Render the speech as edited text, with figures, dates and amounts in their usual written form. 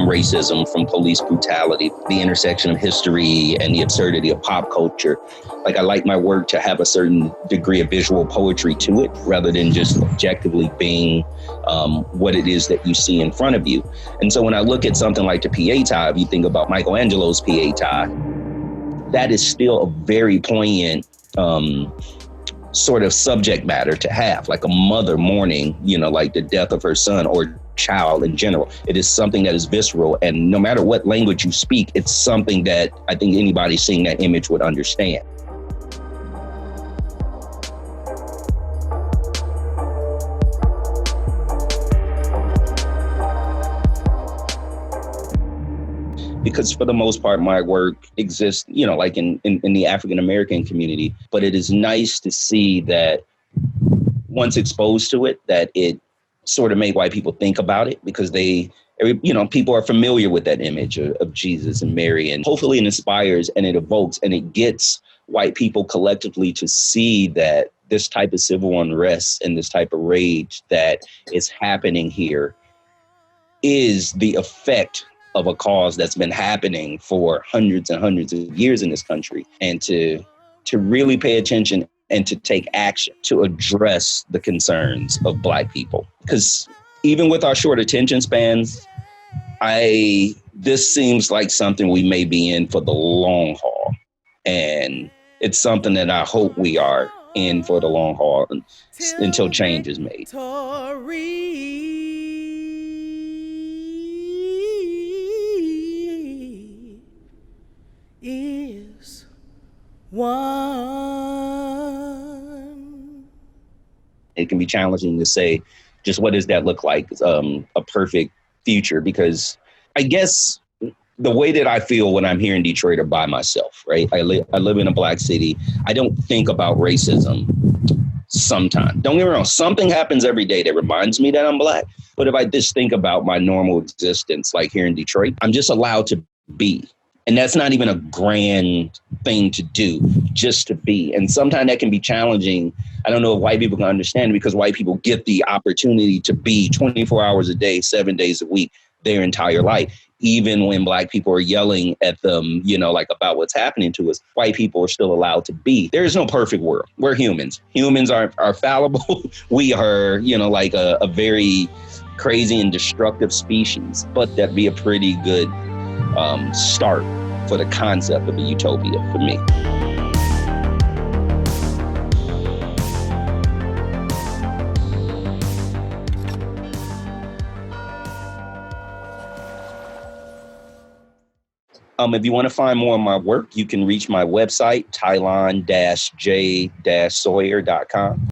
from racism, from police brutality, the intersection of history and the absurdity of pop culture. Like, I like my work to have a certain degree of visual poetry to it, rather than just objectively being what it is that you see in front of you. And so when I look at something like the Pieta, if you think about Michelangelo's Pieta, that is still a very poignant sort of subject matter to have, like a mother mourning, like the death of her son or child in general. It is something that is visceral, and no matter what language you speak, it's something that I think anybody seeing that image would understand. Because for the most part, my work exists, like in the African-American community. But it is nice to see that once exposed to it, that it sort of made white people think about it, because people are familiar with that image of Jesus and Mary. And hopefully it inspires and it evokes and it gets white people collectively to see that this type of civil unrest and this type of rage that is happening here is the effect of a cause that's been happening for hundreds and hundreds of years in this country, and to really pay attention and to take action to address the concerns of Black people. Because even with our short attention spans, this seems like something we may be in for the long haul. And it's something that I hope we are in for the long haul until change is made. Is one. It can be challenging to say, just what does that look like, a perfect future? Because I guess the way that I feel when I'm here in Detroit or by myself, right? I live in a Black city. I don't think about racism sometimes. Don't get me wrong. Something happens every day that reminds me that I'm Black. But if I just think about my normal existence, like here in Detroit, I'm just allowed to be. And that's not even a grand thing to do, just to be. And sometimes that can be challenging. I don't know if white people can understand it, because white people get the opportunity to be 24 hours a day, 7 days a week, their entire life. Even when Black people are yelling at them, like about what's happening to us, white people are still allowed to be. There is no perfect world. We're humans. Humans are fallible. We are, like a very crazy and destructive species. But that'd be a pretty good start for the concept of a utopia for me. If you want to find more of my work, you can reach my website, Tylonn-J-Sawyer.com.